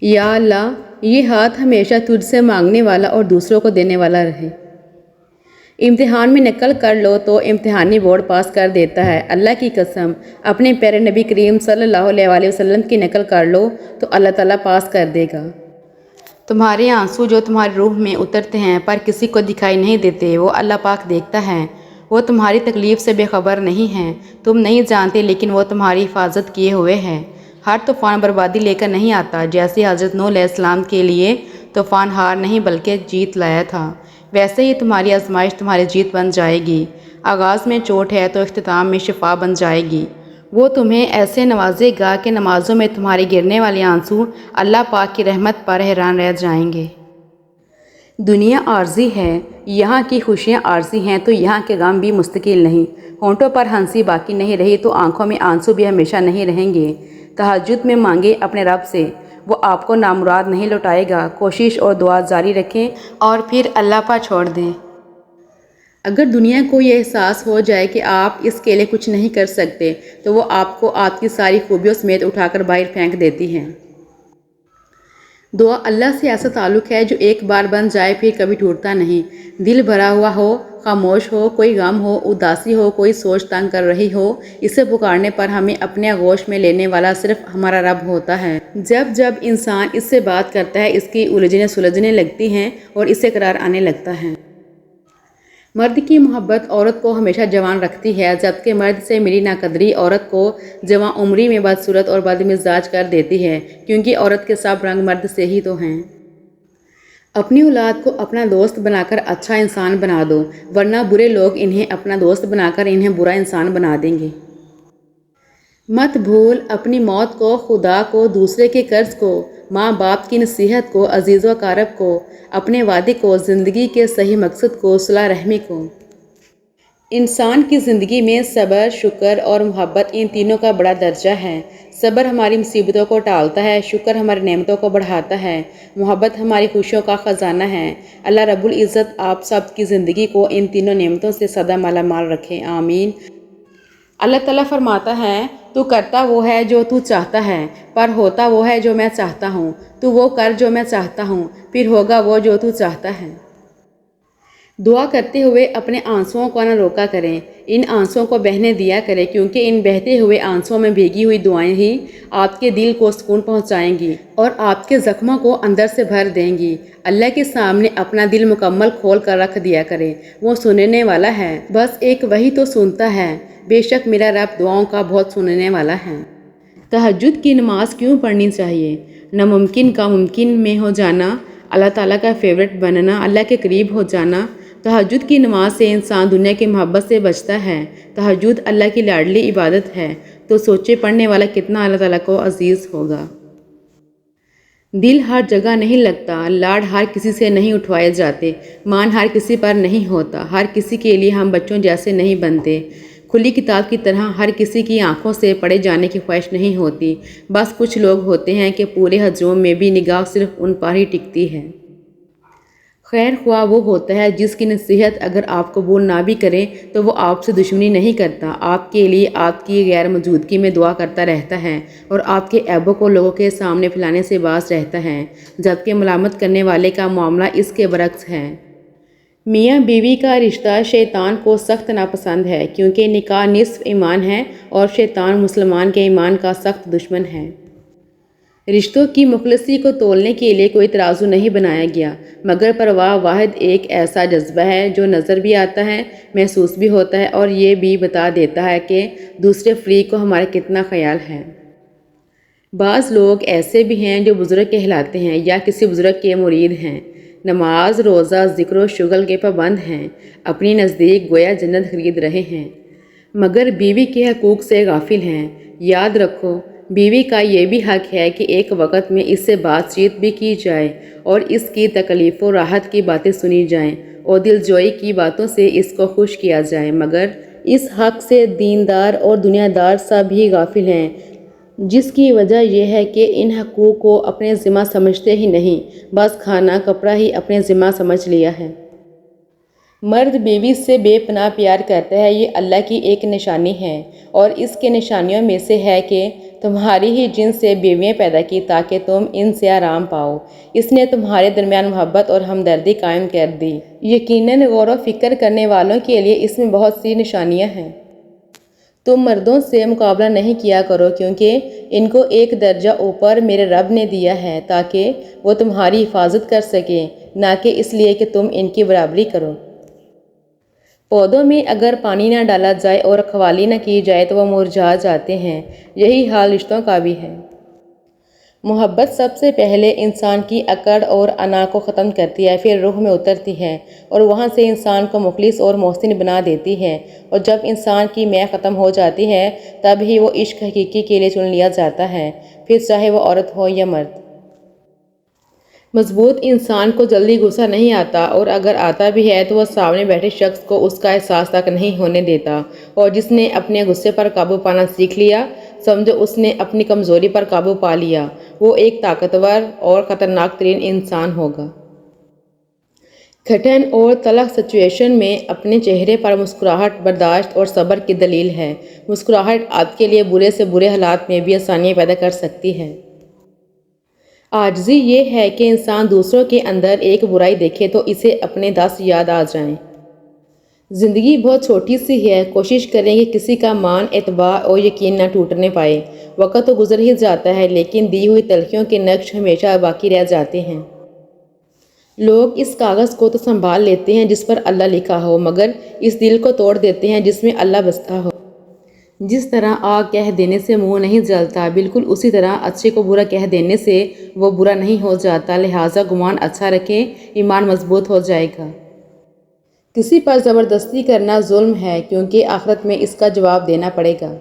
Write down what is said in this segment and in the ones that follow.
یا اللہ یہ ہاتھ ہمیشہ تجھ سے مانگنے والا اور دوسروں کو دینے والا رہے۔ امتحان میں نقل کر لو تو امتحانی بورڈ پاس کر دیتا ہے۔ اللہ کی قسم اپنے پیارے نبی کریم صلی اللہ علیہ وسلم کی نقل کر لو تو اللہ تعالیٰ پاس کر دے گا۔ تمہارے آنسو جو تمہاری روح میں اترتے ہیں پر کسی کو دکھائی نہیں دیتے، وہ اللہ پاک دیکھتا ہے۔ وہ تمہاری تکلیف سے بے خبر نہیں ہیں، تم نہیں جانتے لیکن وہ تمہاری حفاظت کیے ہوئے ہیں۔ ہر طوفان بربادی لے کر نہیں آتا، جیسے حضرت نوح علیہ السلام کے لیے طوفان ہار نہیں بلکہ جیت لایا تھا، ویسے ہی تمہاری آزمائش تمہاری جیت بن جائے گی۔ آغاز میں چوٹ ہے تو اختتام میں شفا بن جائے گی۔ وہ تمہیں ایسے نوازے گا کہ نمازوں میں تمہارے گرنے والے آنسو اللہ پاک کی رحمت پر حیران رہ جائیں گے۔ دنیا عارضی ہے، یہاں کی خوشیاں عارضی ہیں تو یہاں کے غم بھی مستقل نہیں۔ ہونٹوں پر ہنسی باقی نہیں رہی تو آنکھوں میں آنسو بھی ہمیشہ نہیں رہیں گے۔ تہجد میں مانگے اپنے رب سے، وہ آپ کو نامراد نہیں لوٹائے گا۔ کوشش اور دعا جاری رکھیں اور پھر اللہ پر چھوڑ دیں۔ اگر دنیا کو یہ احساس ہو جائے کہ آپ اس کے لیے کچھ نہیں کر سکتے تو وہ آپ کو آپ کی ساری خوبیوں سمیت اٹھا کر باہر پھینک دیتی ہے۔ دعا اللہ سے ایسا تعلق ہے جو ایک بار بن جائے پھر کبھی ٹوٹتا نہیں۔ دل بھرا ہوا ہو، خاموش ہو، کوئی غم ہو، اداسی ہو، کوئی سوچ تنگ کر رہی ہو، اسے پکارنے پر ہمیں اپنے آغوش میں لینے والا صرف ہمارا رب ہوتا ہے۔ جب جب انسان اس سے بات کرتا ہے اس کی الجھنیں سلجھنے لگتی ہیں اور اسے قرار آنے لگتا ہے۔ مرد کی محبت عورت کو ہمیشہ جوان رکھتی ہے، جبکہ مرد سے ملی ناقدری عورت کو جوان عمری میں بدصورت اور بدمزاج کر دیتی ہے، کیونکہ عورت کے سب رنگ مرد سے ہی تو ہیں۔ اپنی اولاد کو اپنا دوست بنا کر اچھا انسان بنا دو، ورنہ برے لوگ انہیں اپنا دوست بنا کر انہیں برا انسان بنا دیں گے۔ مت بھول اپنی موت کو، خدا کو، دوسرے کے قرض کو، ماں باپ کی نصیحت کو، عزیز و اقارب کو، اپنے وعدے کو، زندگی کے صحیح مقصد کو، صلہ رحمی کو۔ انسان کی زندگی میں صبر، شکر اور محبت ان تینوں کا بڑا درجہ ہے۔ صبر ہماری مصیبتوں کو ٹالتا ہے، شکر ہماری نعمتوں کو بڑھاتا ہے، محبت ہماری خوشیوں کا خزانہ ہے۔ اللہ رب العزت آپ سب کی زندگی کو ان تینوں نعمتوں سے سدا مالا مال رکھے، آمین۔ اللہ تعالیٰ فرماتا ہے، تو کرتا وہ ہے جو تو چاہتا ہے، پر ہوتا وہ ہے جو میں چاہتا ہوں۔ تو وہ کر جو میں چاہتا ہوں، پھر ہوگا وہ جو تو چاہتا ہے۔ دعا کرتے ہوئے اپنے آنسوؤں کو نہ روکا کریں، ان آنسوؤں کو بہنے دیا کریں، کیونکہ ان بہتے ہوئے آنسوؤں میں بھیگی ہوئی دعائیں ہی آپ کے دل کو سکون پہنچائیں گی اور آپ کے زخموں کو اندر سے بھر دیں گی۔ اللہ کے سامنے اپنا دل مکمل کھول کر رکھ دیا کریں، وہ سننے والا ہے، بس ایک وہی تو سنتا ہے، بے شک میرا رب دعاؤں کا بہت سننے والا ہے۔ تہجد کی نماز کیوں پڑھنی چاہیے؟ ناممکن کا ممکن میں ہو جانا، اللہ تعالیٰ کا فیورٹ بننا، اللہ کے قریب ہو جانا۔ تہجد کی نماز سے انسان دنیا کی محبت سے بچتا ہے۔ تہجد اللہ کی لاڈلی عبادت ہے، تو سوچے پڑھنے والا کتنا اللہ تعالیٰ کو عزیز ہوگا۔ دل ہر جگہ نہیں لگتا، لاڈ ہر کسی سے نہیں اٹھوائے جاتے، مان ہر کسی پر نہیں ہوتا، ہر کسی کے لیے ہم بچوں جیسے نہیں بنتے، کھلی کتاب کی طرح ہر کسی کی آنکھوں سے پڑھے جانے کی خواہش نہیں ہوتی۔ بس کچھ لوگ ہوتے ہیں کہ پورے ہجوم میں بھی نگاہ صرف ان پر ہی ٹکتی ہے۔ خیر خواہ وہ ہوتا ہے جس کی نصیحت اگر آپ قبول نہ بھی کریں تو وہ آپ سے دشمنی نہیں کرتا، آپ کے لیے آپ کی غیر موجودگی میں دعا کرتا رہتا ہے اور آپ کے عیبوں کو لوگوں کے سامنے پھیلانے سے باز رہتا ہے، جبکہ ملامت کرنے والے کا معاملہ اس کے برعکس ہے۔ میاں بیوی کا رشتہ شیطان کو سخت ناپسند ہے، کیونکہ نکاح نصف ایمان ہے اور شیطان مسلمان کے ایمان کا سخت دشمن ہے۔ رشتوں کی مخلصی کو تولنے کے لیے کوئی ترازو نہیں بنایا گیا، مگر پرواہ واحد ایک ایسا جذبہ ہے جو نظر بھی آتا ہے، محسوس بھی ہوتا ہے اور یہ بھی بتا دیتا ہے کہ دوسرے فریق کو ہمارا کتنا خیال ہے۔ بعض لوگ ایسے بھی ہیں جو بزرگ کہلاتے ہیں یا کسی بزرگ کے مرید ہیں، نماز، روزہ، ذکر و شغل کے پابند ہیں، اپنی نزدیک گویا جنت خرید رہے ہیں، مگر بیوی کے حقوق سے غافل ہیں۔ یاد رکھو، بیوی کا یہ بھی حق ہے کہ ایک وقت میں اس سے بات چیت بھی کی جائے اور اس کی تکلیف و راحت کی باتیں سنی جائیں اور دلجوئی کی باتوں سے اس کو خوش کیا جائے، مگر اس حق سے دیندار اور دنیا دار سب ہی غافل ہیں، جس کی وجہ یہ ہے کہ ان حقوق کو اپنے ذمہ سمجھتے ہی نہیں، بس کھانا کپڑا ہی اپنے ذمہ سمجھ لیا ہے۔ مرد بیوی سے بے پناہ پیار کرتا ہے، یہ اللہ کی ایک نشانی ہے، اور اس کے نشانیوں میں سے ہے کہ تمہاری ہی جن سے بیویاں پیدا کی تاکہ تم ان سے آرام پاؤ۔ اس نے تمہارے درمیان محبت اور ہمدردی قائم کر دی۔ یقیناً غور و فکر کرنے والوں کے لیے اس میں بہت سی نشانیاں ہیں۔ تم مردوں سے مقابلہ نہیں کیا کرو کیونکہ ان کو ایک درجہ اوپر میرے رب نے دیا ہے تاکہ وہ تمہاری حفاظت کر سکیں، نہ کہ اس لیے کہ تم ان کی برابری کرو۔ پودوں میں اگر پانی نہ ڈالا جائے اور رکھوالی نہ کی جائے تو وہ مرجھا جاتے ہیں، یہی حال رشتوں کا بھی ہے۔ محبت سب سے پہلے انسان کی اکڑ اور انا کو ختم کرتی ہے، پھر روح میں اترتی ہے اور وہاں سے انسان کو مخلص اور محسن بنا دیتی ہے، اور جب انسان کی میں ختم ہو جاتی ہے تب ہی وہ عشق حقیقی کے لیے چن لیا جاتا ہے، پھر چاہے وہ عورت ہو یا مرد۔ مضبوط انسان کو جلدی غصہ نہیں آتا، اور اگر آتا بھی ہے تو وہ سامنے بیٹھے شخص کو اس کا احساس تک نہیں ہونے دیتا، اور جس نے اپنے غصے پر قابو پانا سیکھ لیا، سمجھو اس نے اپنی کمزوری پر قابو پا لیا، وہ ایک طاقتور اور خطرناک ترین انسان ہوگا۔ کٹھن اور تلخ سچویشن میں اپنے چہرے پر مسکراہٹ برداشت اور صبر کی دلیل ہے۔ مسکراہٹ آپ کے لیے برے سے برے حالات میں بھی آسانیاں پیدا کر سکتی ہے۔ عاجزی یہ ہے کہ انسان دوسروں کے اندر ایک برائی دیکھے تو اسے اپنے 10 یاد آ جائیں۔ زندگی بہت چھوٹی سی ہے، کوشش کریں کہ کسی کا مان اعتبار اور یقین نہ ٹوٹنے پائے۔ وقت تو گزر ہی جاتا ہے لیکن دی ہوئی تلخیوں کے نقش ہمیشہ باقی رہ جاتے ہیں۔ لوگ اس کاغذ کو تو سنبھال لیتے ہیں جس پر اللہ لکھا ہو، مگر اس دل کو توڑ دیتے ہیں جس میں اللہ بستا ہو۔ جس طرح آگ کہہ دینے سے منہ نہیں جلتا، بالکل اسی طرح اچھے کو برا کہہ دینے سے وہ برا نہیں ہو جاتا، لہٰذا گمان اچھا رکھیں، ایمان مضبوط ہو جائے گا۔ کسی پر زبردستی کرنا ظلم ہے کیونکہ آخرت میں اس کا جواب دینا پڑے گا۔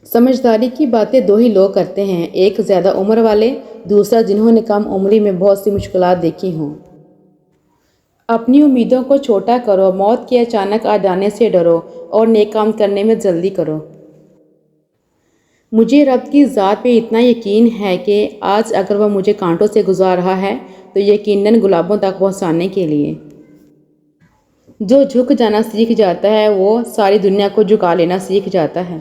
سمجھداری کی باتیں 2 ہی لوگ کرتے ہیں، ایک زیادہ عمر والے، دوسرا جنہوں نے کم عمری میں بہت سی مشکلات دیکھی ہوں۔ اپنی امیدوں کو چھوٹا کرو، موت کے اچانک آ جانے سے ڈرو اور نیک کام کرنے میں جلدی کرو۔ مجھے رب کی ذات پہ اتنا یقین ہے کہ آج اگر وہ مجھے کانٹوں سے گزار رہا ہے تو یقیناً گلابوں تک پہنچانے کے لیے۔ جو جھک جانا سیکھ جاتا ہے وہ ساری دنیا کو جھکا لینا سیکھ جاتا ہے۔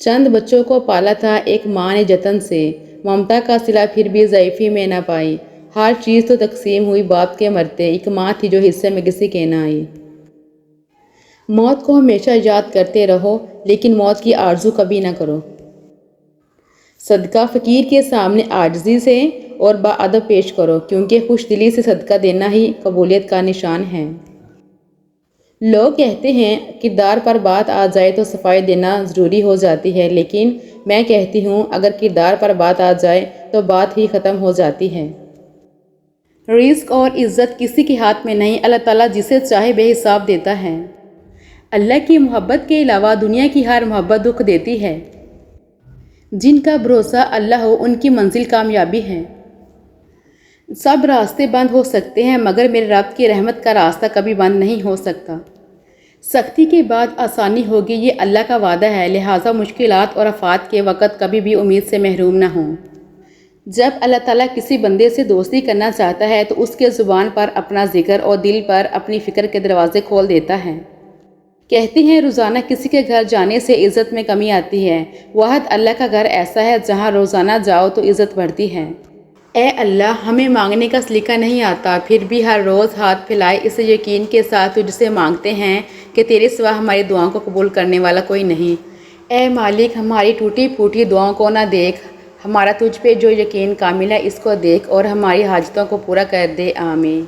چند بچوں کو پالا تھا ایک ماں نے جتن سے، ممتا کا صلہ پھر بھی ضعیفی میں نہ پائی۔ ہر چیز تو تقسیم ہوئی باپ کے مرتے، ایک ماں تھی جو حصے میں کسی کے نہ آئی۔ موت کو ہمیشہ یاد کرتے رہو لیکن موت کی آرزو کبھی نہ کرو۔ صدقہ فقیر کے سامنے عاجزی سے اور باادب پیش کرو کیونکہ خوش دلی سے صدقہ دینا ہی قبولیت کا نشان ہے۔ لوگ کہتے ہیں کردار پر بات آ جائے تو صفائی دینا ضروری ہو جاتی ہے، لیکن میں کہتی ہوں اگر کردار پر بات آ جائے تو بات ہی ختم ہو جاتی ہے۔ رزق اور عزت کسی کے ہاتھ میں نہیں، اللہ تعالیٰ جسے چاہے بے حساب دیتا ہے۔ اللہ کی محبت کے علاوہ دنیا کی ہر محبت دکھ دیتی ہے۔ جن کا بھروسہ اللہ ہو ان کی منزل کامیابی ہے۔ سب راستے بند ہو سکتے ہیں مگر میرے رب کی رحمت کا راستہ کبھی بند نہیں ہو سکتا۔ سختی کے بعد آسانی ہوگی، یہ اللہ کا وعدہ ہے، لہٰذا مشکلات اور آفات کے وقت کبھی بھی امید سے محروم نہ ہوں۔ جب اللہ تعالیٰ کسی بندے سے دوستی کرنا چاہتا ہے تو اس کے زبان پر اپنا ذکر اور دل پر اپنی فکر کے دروازے کھول دیتا ہے۔ کہتے ہیں روزانہ کسی کے گھر جانے سے عزت میں کمی آتی ہے، واحد اللہ کا گھر ایسا ہے جہاں روزانہ جاؤ تو عزت بڑھتی ہے۔ اے اللہ، ہمیں مانگنے کا سلیقہ نہیں آتا، پھر بھی ہر روز ہاتھ پھیلائے اس یقین کے ساتھ تجھ سے مانگتے ہیں کہ تیرے سوا ہماری دعاؤں کو قبول کرنے والا کوئی نہیں۔ اے مالک، ہماری ٹوٹی پھوٹی دعاؤں کو نہ دیکھ، ہمارا تجھ پہ جو یقین کامل ہے اس کو دیکھ اور ہماری حاجتوں کو پورا کر دے، آمین۔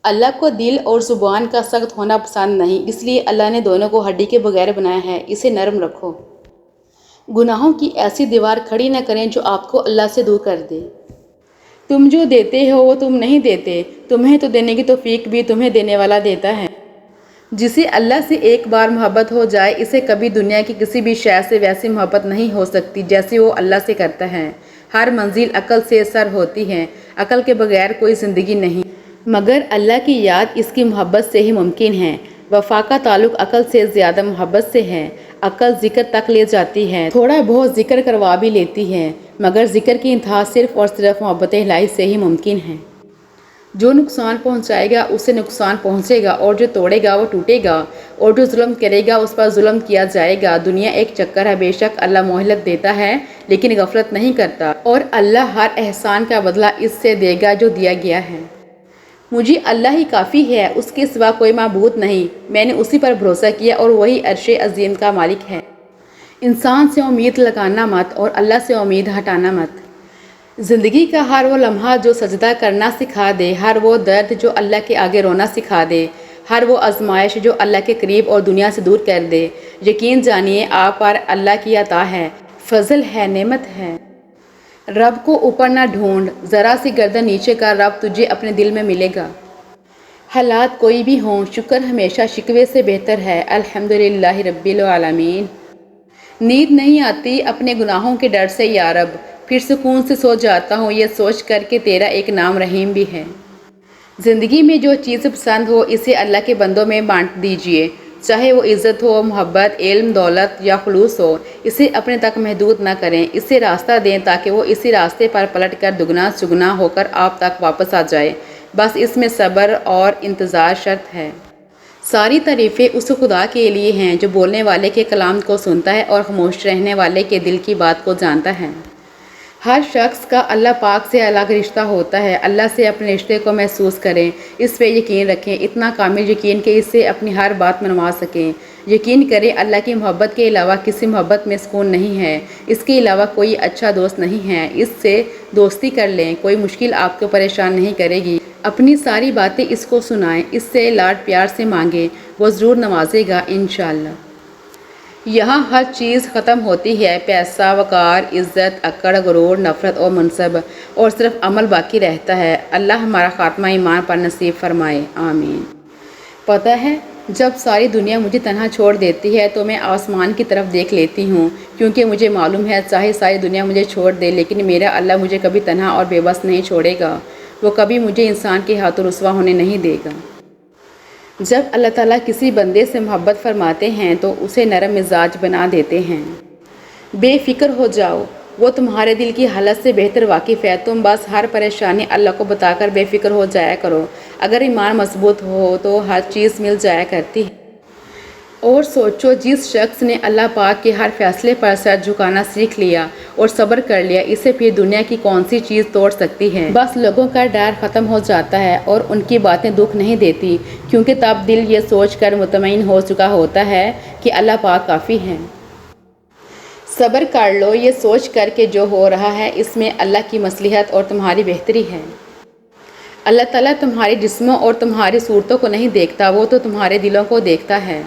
اللہ کو دل اور زبان کا سخت ہونا پسند نہیں، اس لیے اللہ نے دونوں کو ہڈی کے بغیر بنایا ہے، اسے نرم رکھو۔ گناہوں کی ایسی دیوار کھڑی نہ کریں جو آپ کو اللہ سے دور کر دے۔ تم جو دیتے ہو وہ تم نہیں دیتے، تمہیں تو دینے کی توفیق بھی تمہیں دینے والا دیتا ہے۔ جسے اللہ سے ایک بار محبت ہو جائے اسے کبھی دنیا کی کسی بھی شے سے ویسی محبت نہیں ہو سکتی جیسی وہ اللہ سے کرتا ہے۔ ہر منزل عقل سے سر ہوتی ہے، عقل کے بغیر کوئی زندگی نہیں، مگر اللہ کی یاد اس کی محبت سے ہی ممکن ہے۔ وفا کا تعلق عقل سے زیادہ محبت سے ہے۔ عقل ذکر تک لے جاتی ہے، تھوڑا بہت ذکر کروا بھی لیتی ہے، مگر ذکر کی انتہا صرف اور صرف محبت الہی سے ہی ممکن ہے۔ جو نقصان پہنچائے گا اسے نقصان پہنچے گا، اور جو توڑے گا وہ ٹوٹے گا، اور جو ظلم کرے گا اس پر ظلم کیا جائے گا۔ دنیا ایک چکر ہے، بے شک اللہ مہلت دیتا ہے لیکن غفلت نہیں کرتا، اور اللہ ہر احسان کا بدلہ اس سے دے گا جو دیا گیا ہے۔ مجھے اللہ ہی کافی ہے، اس کے سوا کوئی معبود نہیں، میں نے اسی پر بھروسہ کیا اور وہی عرش عظیم کا مالک ہے۔ انسان سے امید لگانا مت اور اللہ سے امید ہٹانا مت۔ زندگی کا ہر وہ لمحہ جو سجدہ کرنا سکھا دے، ہر وہ درد جو اللہ کے آگے رونا سکھا دے، ہر وہ آزمائش جو اللہ کے قریب اور دنیا سے دور کر دے، یقین جانیے آپ پر اللہ کی عطا ہے، فضل ہے، نعمت ہے۔ رب کو اوپر نہ ڈھونڈ، ذرا سی گردن نیچے کر، رب تجھے اپنے دل میں ملے گا۔ حالات کوئی بھی ہوں، شکر ہمیشہ شکوے سے بہتر ہے۔ الحمدللہ رب العالمین۔ نیند نہیں آتی اپنے گناہوں کے ڈر سے یا رب، پھر سکون سے سو جاتا ہوں یہ سوچ کر کہ تیرا ایک نام رحیم بھی ہے۔ زندگی میں جو چیز پسند ہو اسے اللہ کے بندوں میں بانٹ دیجیے، چاہے وہ عزت ہو، محبت، علم، دولت یا خلوص ہو، اسے اپنے تک محدود نہ کریں، اسے راستہ دیں تاکہ وہ اسی راستے پر پلٹ کر دگنا چگنا ہو کر آپ تک واپس آ جائے، بس اس میں صبر اور انتظار شرط ہے۔ ساری تعریفیں اس خدا کے لیے ہیں جو بولنے والے کے کلام کو سنتا ہے اور خاموش رہنے والے کے دل کی بات کو جانتا ہے۔ ہر شخص کا اللہ پاک سے الگ رشتہ ہوتا ہے، اللہ سے اپنے رشتے کو محسوس کریں، اس پہ یقین رکھیں، اتنا کامل یقین کہ اس سے اپنی ہر بات منوا سکیں۔ یقین کریں اللہ کی محبت کے علاوہ کسی محبت میں سکون نہیں ہے، اس کے علاوہ کوئی اچھا دوست نہیں ہے، اس سے دوستی کر لیں، کوئی مشکل آپ کو پریشان نہیں کرے گی۔ اپنی ساری باتیں اس کو سنائیں، اس سے لاڈ پیار سے مانگیں، وہ ضرور نوازے گا انشاءاللہ۔ یہاں ہر چیز ختم ہوتی ہے، پیسہ، وقار، عزت، اکڑ، غرور، نفرت اور منصب، اور صرف عمل باقی رہتا ہے۔ اللہ ہمارا خاتمہ ایمان پر نصیب فرمائے، آمین۔ پتہ ہے جب ساری دنیا مجھے تنہا چھوڑ دیتی ہے تو میں آسمان کی طرف دیکھ لیتی ہوں، کیونکہ مجھے معلوم ہے چاہے ساری دنیا مجھے چھوڑ دے لیکن میرا اللہ مجھے کبھی تنہا اور بے بس نہیں چھوڑے گا، وہ کبھی مجھے انسان کے ہاتھوں رسوا ہونے نہیں دے گا۔ جب اللہ تعالیٰ کسی بندے سے محبت فرماتے ہیں تو اسے نرم مزاج بنا دیتے ہیں۔ بے فکر ہو جاؤ، وہ تمہارے دل کی حالت سے بہتر واقف ہے، تم بس ہر پریشانی اللہ کو بتا کر بے فکر ہو جایا کرو۔ اگر ایمان مضبوط ہو تو ہر چیز مل جایا کرتی ہے۔ اور سوچو جس شخص نے اللہ پاک کے ہر فیصلے پر سر جھکانا سیکھ لیا اور صبر کر لیا، اسے پھر دنیا کی کون سی چیز توڑ سکتی ہے؟ بس لوگوں کا ڈر ختم ہو جاتا ہے اور ان کی باتیں دکھ نہیں دیتی، کیونکہ تب دل یہ سوچ کر مطمئن ہو چکا ہوتا ہے کہ اللہ پاک کافی ہے۔ صبر کر لو یہ سوچ کر کہ جو ہو رہا ہے اس میں اللہ کی مصلحت اور تمہاری بہتری ہے۔ اللہ تعالیٰ تمہارے جسموں اور تمہاری صورتوں کو نہیں دیکھتا، وہ تو تمہارے دلوں کو دیکھتا ہے۔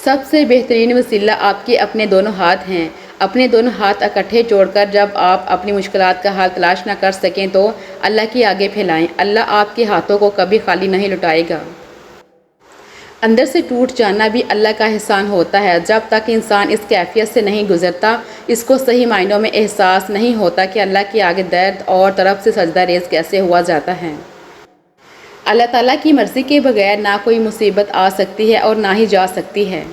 سب سے بہترین وسیلہ آپ کے اپنے دونوں ہاتھ ہیں۔ اپنے دونوں ہاتھ اکٹھے جوڑ کر جب آپ اپنی مشکلات کا حل تلاش نہ کر سکیں تو اللہ کے آگے پھیلائیں، اللہ آپ کے ہاتھوں کو کبھی خالی نہیں لوٹائے گا۔ اندر سے ٹوٹ جانا بھی اللہ کا احسان ہوتا ہے، جب تک انسان اس کیفیت سے نہیں گزرتا اس کو صحیح معنوں میں احساس نہیں ہوتا کہ اللہ کے آگے درد اور طرف سے سجدہ ریز کیسے ہوا جاتا ہے۔ اللہ تعالیٰ کی مرضی کے بغیر نہ کوئی مصیبت آ سکتی ہے اور نہ ہی جا سکتی ہے۔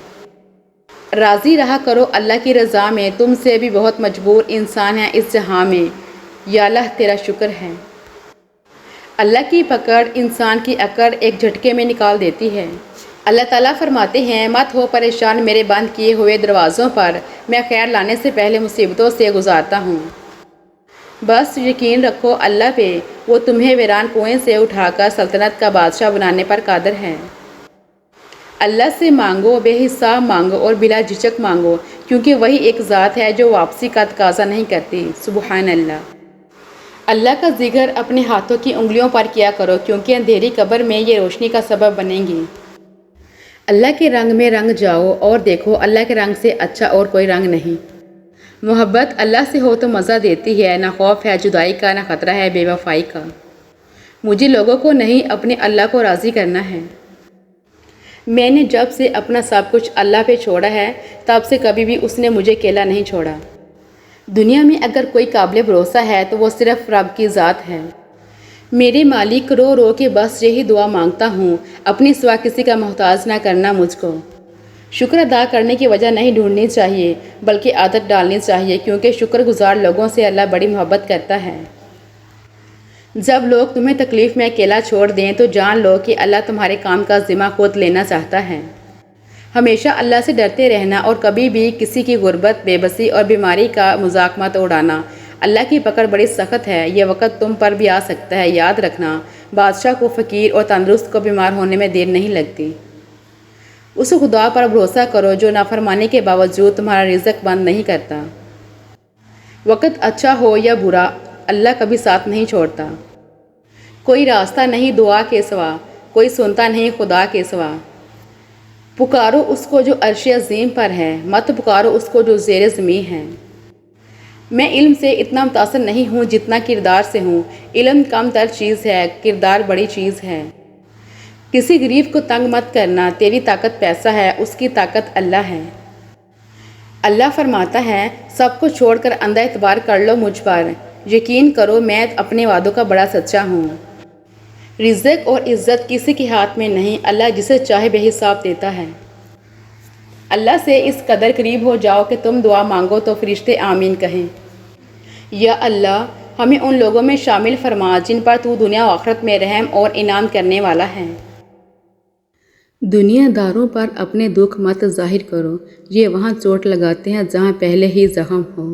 راضی رہا کرو اللہ کی رضا میں، تم سے بھی بہت مجبور انسان ہیں اس جہاں میں، یا اللہ تیرا شکر ہے۔ اللہ کی پکڑ انسان کی اکڑ ایک جھٹکے میں نکال دیتی ہے۔ اللہ تعالیٰ فرماتے ہیں مت ہو پریشان میرے بند کیے ہوئے دروازوں پر، میں خیر لانے سے پہلے مصیبتوں سے گزارتا ہوں۔ بس یقین رکھو اللہ پہ، وہ تمہیں ویران کنویں سے اٹھا کر سلطنت کا بادشاہ بنانے پر قادر ہے۔ اللہ سے مانگو، بے حساب مانگو اور بلا جھجک مانگو، کیونکہ وہی ایک ذات ہے جو واپسی کا تقاضا نہیں کرتی۔ سبحان اللہ۔ اللہ کا ذکر اپنے ہاتھوں کی انگلیوں پر کیا کرو، کیونکہ اندھیری قبر میں یہ روشنی کا سبب بنیں گی۔ اللہ کے رنگ میں رنگ جاؤ اور دیکھو اللہ کے رنگ سے اچھا اور کوئی رنگ نہیں۔ محبت اللہ سے ہو تو مزہ دیتی ہے، نہ خوف ہے جدائی کا، نہ خطرہ ہے بے وفائی کا۔ مجھے لوگوں کو نہیں اپنے اللہ کو راضی کرنا ہے۔ میں نے جب سے اپنا سب کچھ اللہ پہ چھوڑا ہے تب سے کبھی بھی اس نے مجھے اکیلا نہیں چھوڑا۔ دنیا میں اگر کوئی قابل بھروسہ ہے تو وہ صرف رب کی ذات ہے۔ میرے مالک رو رو کے بس یہی دعا مانگتا ہوں، اپنے سوا کسی کا محتاج نہ کرنا مجھ کو۔ شکر ادا کرنے کی وجہ نہیں ڈھونڈنی چاہیے بلکہ عادت ڈالنی چاہیے، کیونکہ شکر گزار لوگوں سے اللہ بڑی محبت کرتا ہے۔ جب لوگ تمہیں تکلیف میں اکیلا چھوڑ دیں تو جان لو کہ اللہ تمہارے کام کا ذمہ خود لینا چاہتا ہے۔ ہمیشہ اللہ سے ڈرتے رہنا اور کبھی بھی کسی کی غربت، بے بسی اور بیماری کا مذاق مت اڑانا۔ اللہ کی پکڑ بڑی سخت ہے، یہ وقت تم پر بھی آ سکتا ہے، یاد رکھنا۔ بادشاہ کو، فقیر اور تندرست کو بیمار ہونے میں دیر نہیں لگتی۔ اس خدا پر بھروسہ کرو جو نافرمانی کے باوجود تمہارا رزق بند نہیں کرتا۔ وقت اچھا ہو یا برا، اللہ کبھی ساتھ نہیں چھوڑتا۔ کوئی راستہ نہیں دعا کے سوا، کوئی سنتا نہیں خدا کے سوا۔ پکارو اس کو جو عرش عظیم پر ہے، مت پکارو اس کو جو زیر زمین ہے۔ میں علم سے اتنا متاثر نہیں ہوں جتنا کردار سے ہوں۔ علم کم تر چیز ہے، کردار بڑی چیز ہے۔ کسی غریب کو تنگ مت کرنا، تیری طاقت پیسہ ہے، اس کی طاقت اللہ ہے۔ اللہ فرماتا ہے، سب کو چھوڑ کر اندھا اعتبار کر لو مجھ پر، یقین کرو میں اپنے وعدوں کا بڑا سچا ہوں۔ رزق اور عزت کسی کے ہاتھ میں نہیں، اللہ جسے چاہے بے حساب دیتا ہے۔ اللہ سے اس قدر قریب ہو جاؤ کہ تم دعا مانگو تو فرشتے آمین کہیں۔ یا اللہ، ہمیں ان لوگوں میں شامل فرما جن پر تو دنیا و آخرت میں رحم اور انعام کرنے والا ہے۔ دنیا داروں پر اپنے دکھ مت ظاہر کرو، یہ وہاں چوٹ لگاتے ہیں جہاں پہلے ہی زخم ہو۔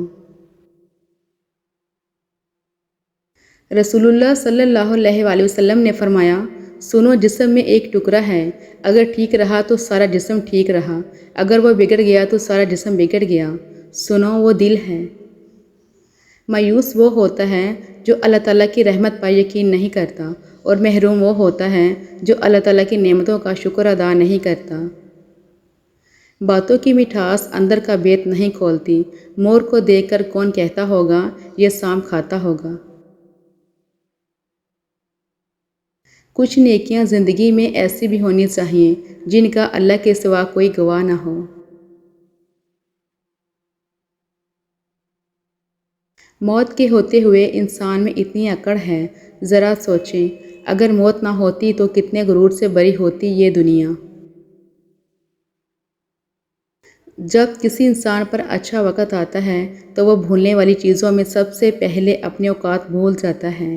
رسول اللہ صلی اللہ علیہ وآلہ وسلم نے فرمایا، سنو، جسم میں ایک ٹکڑا ہے، اگر ٹھیک رہا تو سارا جسم ٹھیک رہا، اگر وہ بگڑ گیا تو سارا جسم بگڑ گیا۔ سنو، وہ دل ہے۔ مایوس وہ ہوتا ہے جو اللہ تعالیٰ کی رحمت پر یقین نہیں کرتا، اور محروم وہ ہوتا ہے جو اللہ تعالیٰ کی نعمتوں کا شکر ادا نہیں کرتا۔ باتوں کی مٹھاس اندر کا بیت نہیں کھولتی۔ مور کو دیکھ کر کون کہتا ہوگا یہ سانپ کھاتا ہوگا۔ کچھ نیکیاں زندگی میں ایسی بھی ہونی چاہیے جن کا اللہ کے سوا کوئی گواہ نہ ہو۔ موت کے ہوتے ہوئے انسان میں اتنی اکڑ ہے، ذرا سوچیں، اگر موت نہ ہوتی تو کتنے غرور سے بری ہوتی یہ دنیا۔ جب کسی انسان پر اچھا وقت آتا ہے تو وہ بھولنے والی چیزوں میں سب سے پہلے اپنے اوقات بھول جاتا ہے۔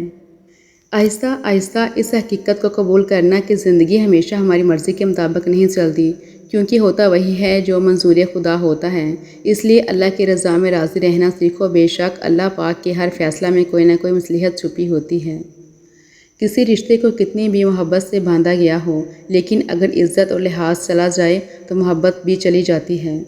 آہستہ آہستہ اس حقیقت کو قبول کرنا کہ زندگی ہمیشہ ہماری مرضی کے مطابق نہیں چلتی، کیونکہ ہوتا وہی ہے جو منظور خدا ہوتا ہے۔ اس لیے اللہ کی رضا میں راضی رہنا سیکھو، بے شک اللہ پاک کے ہر فیصلہ میں کوئی نہ کوئی مصلحت چھپی ہوتی ہے۔ کسی رشتے کو کتنی بھی محبت سے باندھا گیا ہو، لیکن اگر عزت اور لحاظ چلا جائے تو محبت بھی چلی جاتی ہے۔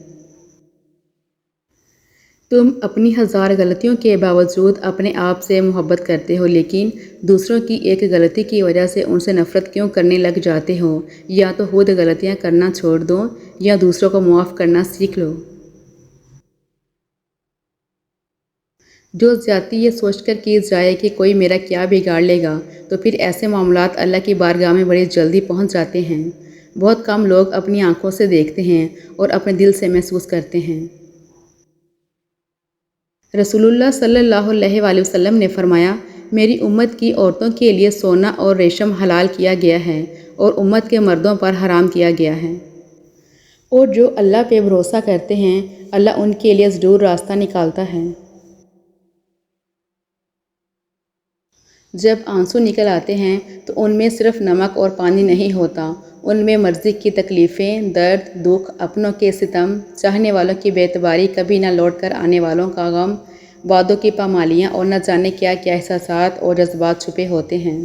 تم اپنی ہزار غلطیوں کے باوجود اپنے آپ سے محبت کرتے ہو، لیکن دوسروں کی ایک غلطی کی وجہ سے ان سے نفرت کیوں کرنے لگ جاتے ہو؟ یا تو خود غلطیاں کرنا چھوڑ دو یا دوسروں کو معاف کرنا سیکھ لو۔ جو زیادتی یہ سوچ کر کی جائے کہ کوئی میرا کیا بگاڑ لے گا، تو پھر ایسے معاملات اللہ کی بارگاہ میں بڑی جلدی پہنچ جاتے ہیں۔ بہت کم لوگ اپنی آنکھوں سے دیکھتے ہیں اور اپنے دل سے محسوس کرتے ہیں۔ رسول اللہ صلی اللہ علیہ وآلہ وسلم نے فرمایا، میری امت کی عورتوں کے لیے سونا اور ریشم حلال کیا گیا ہے اور امت کے مردوں پر حرام کیا گیا ہے، اور جو اللہ پہ بھروسہ کرتے ہیں اللہ ان کے لیے ضرور راستہ نکالتا ہے۔ جب آنسو نکل آتے ہیں تو ان میں صرف نمک اور پانی نہیں ہوتا، ان میں مرضی کی تکلیفیں، درد، دکھ، اپنوں کے ستم، چاہنے والوں کی بے اعتباری، کبھی نہ لوٹ کر آنے والوں کا غم، وعدوں کی پامالیاں اور نہ جانے کیا کیا احساسات اور جذبات چھپے ہوتے ہیں۔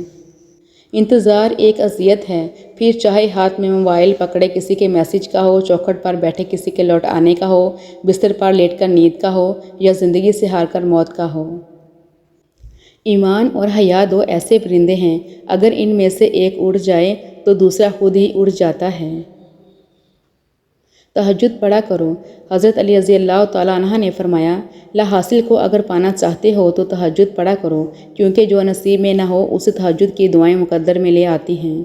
انتظار ایک اذیت ہے، پھر چاہے ہاتھ میں موبائل پکڑے کسی کے میسج کا ہو، چوکھٹ پر بیٹھے کسی کے لوٹ آنے کا ہو، بستر پر لیٹ کر نیند کا ہو، یا زندگی سے ہار کر موت کا ہو۔ ایمان اور حیا دو ایسے پرندے ہیں، اگر ان میں سے ایک اڑ جائے تو دوسرا خود ہی اڑ جاتا ہے۔ تہجد پڑھا کرو۔ حضرت علی رضی اللہ تعالیٰ عنہ نے فرمایا، لا حاصل کو اگر پانا چاہتے ہو تو تہجد پڑھا کرو، کیونکہ جو نصیب میں نہ ہو اسے تہجد کی دعائیں مقدر میں لے آتی ہیں۔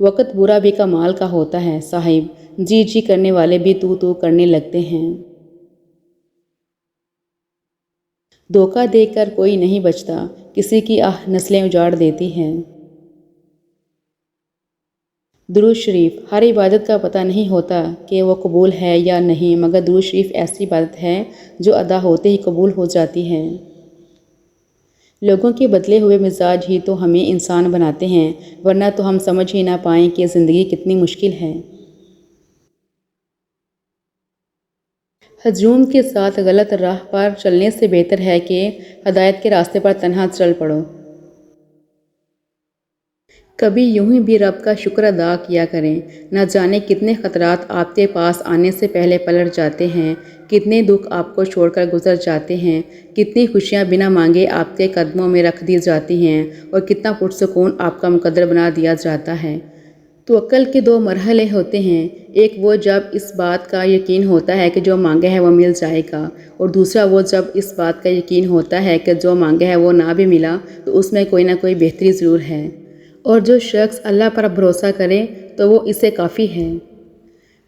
وقت برا بھی کمال کا ہوتا ہے صاحب، جی جی کرنے والے بھی تو کرنے لگتے ہیں۔ دھوکہ دے کر کوئی نہیں بچتا، کسی کی آہ نسلیں اجاڑ دیتی ہیں۔ درود شریف۔ ہر عبادت کا پتہ نہیں ہوتا کہ وہ قبول ہے یا نہیں، مگر درود شریف ایسی عبادت ہے جو ادا ہوتے ہی قبول ہو جاتی ہے۔ لوگوں کے بدلے ہوئے مزاج ہی تو ہمیں انسان بناتے ہیں، ورنہ تو ہم سمجھ ہی نہ پائیں کہ زندگی کتنی مشکل ہے۔ ہجوم کے ساتھ غلط راہ پر چلنے سے بہتر ہے کہ ہدایت کے راستے پر تنہا چل پڑو۔ کبھی یوں ہی بھی رب کا شکر ادا کیا کریں، نہ جانے کتنے خطرات آپ کے پاس آنے سے پہلے پلٹ جاتے ہیں، کتنے دکھ آپ کو چھوڑ کر گزر جاتے ہیں، کتنی خوشیاں بنا مانگے آپ کے قدموں میں رکھ دی جاتی ہیں، اور کتنا پرسکون آپ کا مقدر بنا دیا جاتا ہے۔ توکل کے دو مرحلے ہوتے ہیں، ایک وہ جب اس بات کا یقین ہوتا ہے کہ جو مانگا ہے وہ مل جائے گا، اور دوسرا وہ جب اس بات کا یقین ہوتا ہے کہ جو مانگا ہے وہ نہ بھی ملا تو اس میں کوئی نہ کوئی بہتری ضرور ہے، اور جو شخص اللہ پر بھروسہ کرے تو وہ اسے کافی ہے۔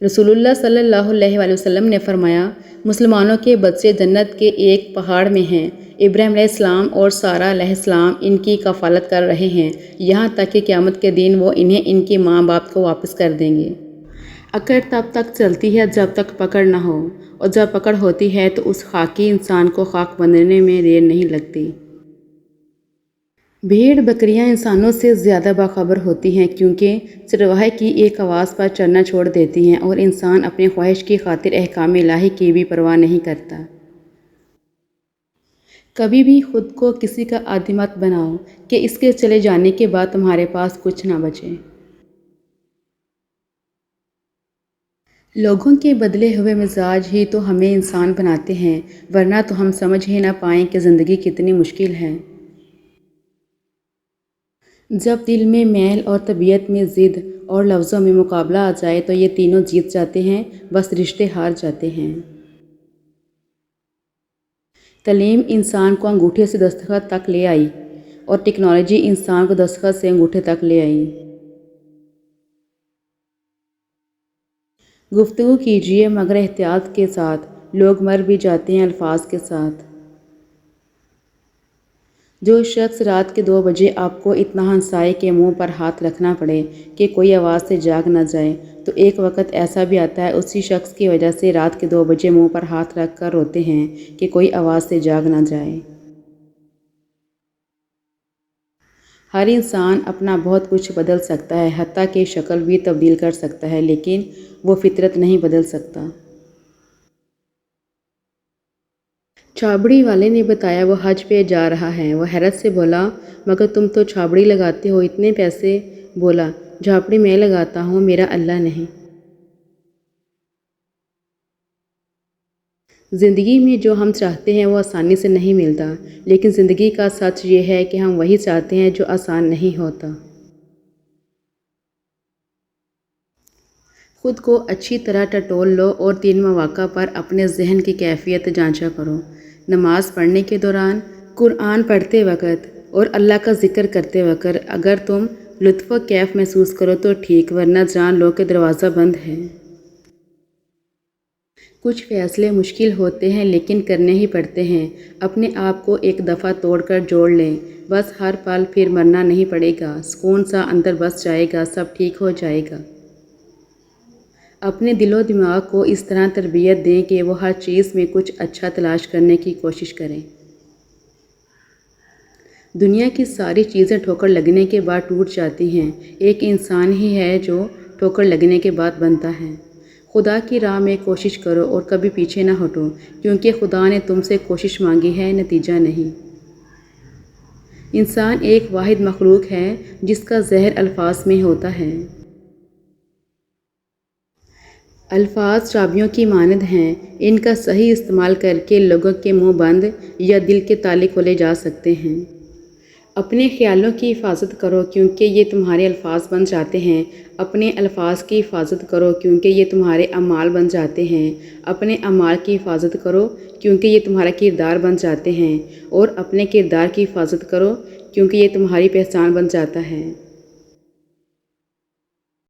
رسول اللہ صلی اللہ علیہ وآلہ وسلم نے فرمایا، مسلمانوں کے بچے جنت کے ایک پہاڑ میں ہیں، ابراہیم علیہ السلام اور سارہ علیہ السلام ان کی کفالت کر رہے ہیں، یہاں تک کہ قیامت کے دن وہ انہیں ان کے ماں باپ کو واپس کر دیں گے۔ اکڑ تب تک چلتی ہے جب تک پکڑ نہ ہو، اور جب پکڑ ہوتی ہے تو اس خاکی انسان کو خاک بننے میں دیر نہیں لگتی۔ بھیڑ بکریاں انسانوں سے زیادہ باخبر ہوتی ہیں، کیونکہ چرواہے کی ایک آواز پر چرنا چھوڑ دیتی ہیں، اور انسان اپنی خواہش کی خاطر احکام الہی کی بھی پرواہ نہیں کرتا۔ کبھی بھی خود کو کسی کا عادی مت بناؤ کہ اس کے چلے جانے کے بعد تمہارے پاس کچھ نہ بچے۔ لوگوں کے بدلے ہوئے مزاج ہی تو ہمیں انسان بناتے ہیں، ورنہ تو ہم سمجھ ہی نہ پائیں کہ زندگی کتنی مشکل ہے۔ جب دل میں میل اور طبیعت میں ضد اور لفظوں میں مقابلہ آ جائے تو یہ تینوں جیت جاتے ہیں، بس رشتے ہار جاتے ہیں۔ تعلیم انسان کو انگوٹھے سے دستخط تک لے آئی، اور ٹیکنالوجی انسان کو دستخط سے انگوٹھے تک لے آئی۔ گفتگو کیجیے مگر احتیاط کے ساتھ، لوگ مر بھی جاتے ہیں الفاظ کے ساتھ۔ جو شخص رات کے 2 بجے آپ کو اتنا ہنسائے کہ منہ پر ہاتھ رکھنا پڑے کہ کوئی آواز سے جاگ نہ جائے، تو ایک وقت ایسا بھی آتا ہے اسی شخص کی وجہ سے رات کے 2 بجے منہ پر ہاتھ رکھ کر روتے ہیں کہ کوئی آواز سے جاگ نہ جائے۔ ہر انسان اپنا بہت کچھ بدل سکتا ہے، حتیٰ کہ شکل بھی تبدیل کر سکتا ہے، لیکن وہ فطرت نہیں بدل سکتا۔ چھابڑی والے نے بتایا وہ حج پہ جا رہا ہے۔ وہ حیرت سے بولا، مگر تم تو چھابڑی لگاتے ہو، اتنے پیسے؟ بولا، جھاپڑی میں لگاتا ہوں، میرا اللہ نہیں۔ زندگی میں جو ہم چاہتے ہیں وہ آسانی سے نہیں ملتا، لیکن زندگی کا سچ یہ ہے کہ ہم وہی چاہتے ہیں جو آسان نہیں ہوتا۔ خود کو اچھی طرح ٹٹول لو اور 3 مواقع پر اپنے ذہن کی کیفیت جانچا کرو: نماز پڑھنے کے دوران، قرآن پڑھتے وقت، اور اللہ کا ذکر کرتے وقت۔ اگر تم لطف و کیف محسوس کرو تو ٹھیک، ورنہ جان لو کہ دروازہ بند ہے۔ کچھ فیصلے مشکل ہوتے ہیں لیکن کرنے ہی پڑتے ہیں۔ اپنے آپ کو ایک دفعہ توڑ کر جوڑ لیں، بس ہر پل پھر مرنا نہیں پڑے گا، سکون سا اندر بس جائے گا، سب ٹھیک ہو جائے گا۔ اپنے دل و دماغ کو اس طرح تربیت دیں کہ وہ ہر چیز میں کچھ اچھا تلاش کرنے کی کوشش کریں۔ دنیا کی ساری چیزیں ٹھوکر لگنے کے بعد ٹوٹ جاتی ہیں، ایک انسان ہی ہے جو ٹھوکر لگنے کے بعد بنتا ہے۔ خدا کی راہ میں کوشش کرو اور کبھی پیچھے نہ ہٹو، کیونکہ خدا نے تم سے کوشش مانگی ہے، نتیجہ نہیں۔ انسان ایک واحد مخلوق ہے جس کا زہر الفاظ میں ہوتا ہے۔ الفاظ چابیوں کی مانند ہیں، ان کا صحیح استعمال کر کے لوگوں کے منہ بند یا دل کے تالے کھولے جا سکتے ہیں۔ اپنے خیالوں کی حفاظت کرو کیونکہ یہ تمہارے الفاظ بن جاتے ہیں۔ اپنے الفاظ کی حفاظت کرو کیونکہ یہ تمہارے اعمال بن جاتے ہیں۔ اپنے اعمال کی حفاظت کرو کیونکہ یہ تمہارا کردار بن جاتے ہیں، اور اپنے کردار کی حفاظت کرو کیونکہ یہ تمہاری پہچان بن جاتا ہے۔